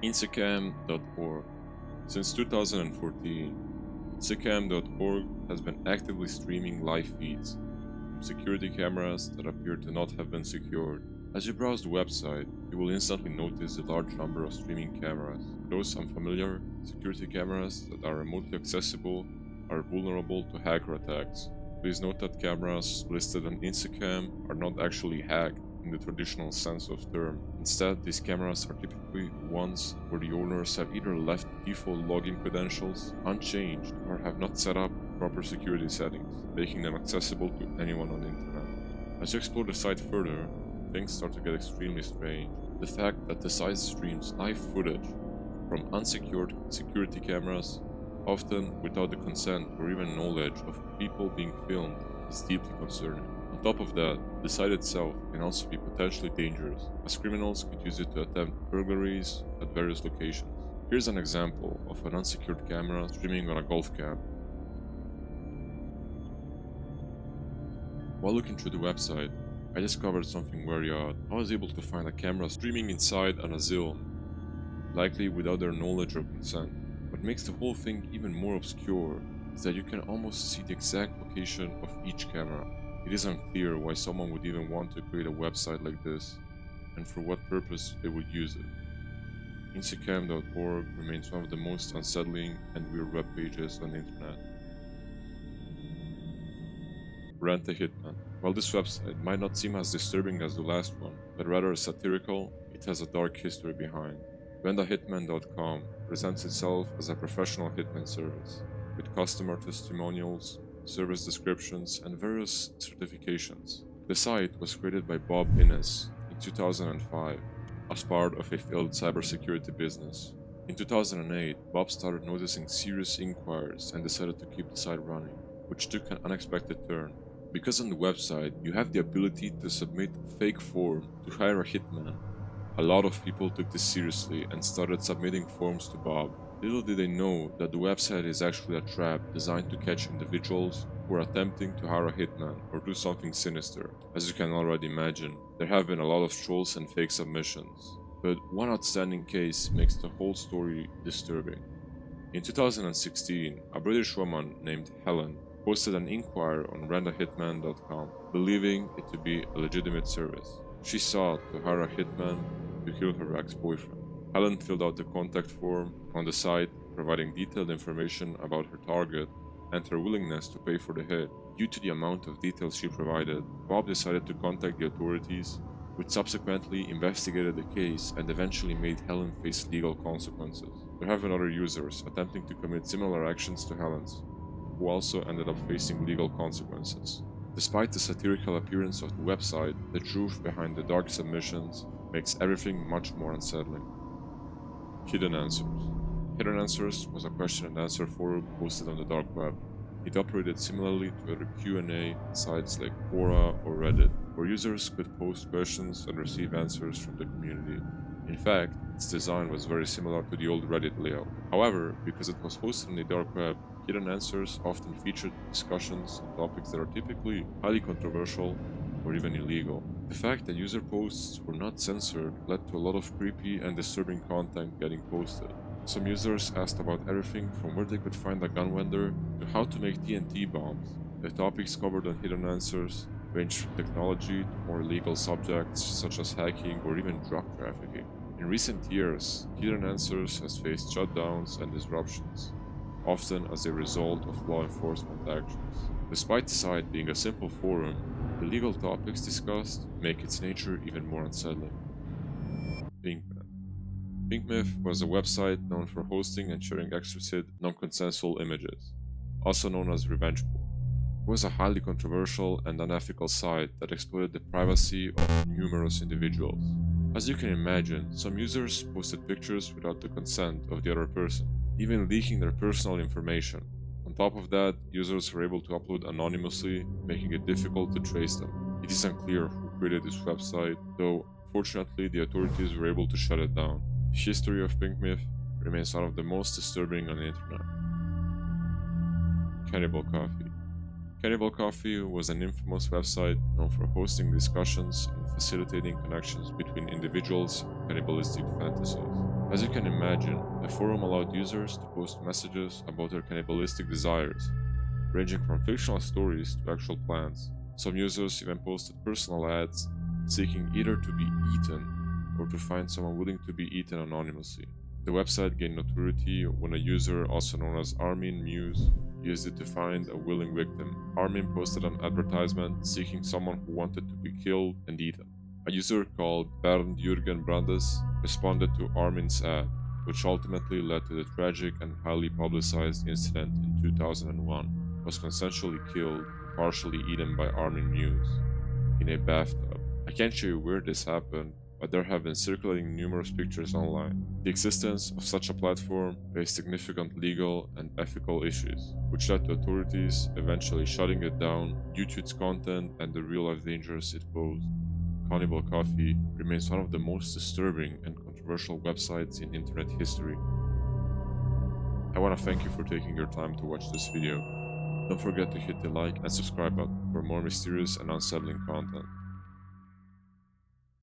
Instacam.org. Since 2014, Instacam.org has been actively streaming live feeds from security cameras that appear to not have been secured. As you browse the website, you will instantly notice the large number of streaming cameras. For those unfamiliar, security cameras that are remotely accessible are vulnerable to hacker attacks. Please note that cameras listed on Instacam are not actually hacked in the traditional sense of term. Instead, these cameras are typically ones where the owners have either left default login credentials unchanged or have not set up proper security settings, making them accessible to anyone on the internet. As you explore the site further, things start to get extremely strange. The fact that the site streams live footage from unsecured security cameras, often without the consent or even knowledge of people being filmed, is deeply concerning. On top of that, the site itself can also be potentially dangerous, as criminals could use it to attempt burglaries at various locations. Here's an example of an unsecured camera streaming on a golf camp. While looking through the website, I discovered something very odd. I was able to find a camera streaming inside an asylum, likely without their knowledge or consent. What makes the whole thing even more obscure is that you can almost see the exact location of each camera. It is unclear why someone would even want to create a website like this, and for what purpose they would use it. Instacam.org remains one of the most unsettling and weird web pages on the internet. Rent a Hitman. While this website might not seem as disturbing as the last one, but rather satirical, it has a dark history behind. RentAHitman.com presents itself as a professional hitman service, with customer testimonials, service descriptions, and various certifications. The site was created by Bob Innes in 2005 as part of a failed cybersecurity business. In 2008, Bob started noticing serious inquiries and decided to keep the site running, which took an unexpected turn. Because on the website you have the ability to submit a fake form to hire a hitman, a lot of people took this seriously and started submitting forms to Bob. Little did they know that the website is actually a trap designed to catch individuals who are attempting to hire a hitman or do something sinister. As you can already imagine, there have been a lot of trolls and fake submissions. But one outstanding case makes the whole story disturbing. In 2016, a British woman named Helen posted an inquiry on rentahitman.com, believing it to be a legitimate service. She sought to hire a hitman to kill her ex-boyfriend. Helen filled out the contact form on the site, providing detailed information about her target and her willingness to pay for the hit. Due to the amount of details she provided, Bob decided to contact the authorities, which subsequently investigated the case and eventually made Helen face legal consequences. There have been other users attempting to commit similar actions to Helen's, who also ended up facing legal consequences. Despite the satirical appearance of the website, the truth behind the dark submissions makes everything much more unsettling. Hidden Answers. Hidden Answers was a question and answer forum hosted on the dark web. It operated similarly to other Q&A sites like Quora or Reddit, where users could post questions and receive answers from the community. In fact, its design was very similar to the old Reddit layout. However, because it was hosted on the dark web, Hidden Answers often featured discussions on topics that are typically highly controversial or even illegal. The fact that user posts were not censored led to a lot of creepy and disturbing content getting posted. Some users asked about everything from where they could find a gun vendor to how to make TNT bombs. The topics covered on Hidden Answers ranged from technology to more legal subjects such as hacking or even drug trafficking. In recent years, Hidden Answers has faced shutdowns and disruptions, often as a result of law enforcement actions. Despite the site being a simple forum, the legal topics discussed make its nature even more unsettling. PinkMyth. PinkMyth was a website known for hosting and sharing explicit, non-consensual images, also known as revenge porn. It was a highly controversial and unethical site that exploited the privacy of numerous individuals. As you can imagine, some users posted pictures without the consent of the other person, even leaking their personal information. On top of that, users were able to upload anonymously, making it difficult to trace them. It is unclear who created this website, though fortunately the authorities were able to shut it down. The history of PinkMyth remains one of the most disturbing on the internet. Cannibal Coffee. Cannibal Coffee was an infamous website known for hosting discussions and facilitating connections between individuals with cannibalistic fantasies. As you can imagine, the forum allowed users to post messages about their cannibalistic desires, ranging from fictional stories to actual plans. Some users even posted personal ads seeking either to be eaten or to find someone willing to be eaten anonymously. The website gained notoriety when a user, also known as Armin Muse, used it to find a willing victim. Armin posted an advertisement seeking someone who wanted to be killed and eaten. A user called Bernd Jürgen Brandes responded to Armin's ad, which ultimately led to the tragic and highly publicized incident in 2001. Was consensually killed and partially eaten by Armin Muse in a bathtub. I can't show you where this happened, but there have been circulating numerous pictures online. The existence of such a platform raised significant legal and ethical issues, which led to authorities eventually shutting it down due to its content and the real-life dangers it posed. Cannibal Coffee remains one of the most disturbing and controversial websites in internet history. I want to thank you for taking your time to watch this video. Don't forget to hit the like and subscribe button for more mysterious and unsettling content.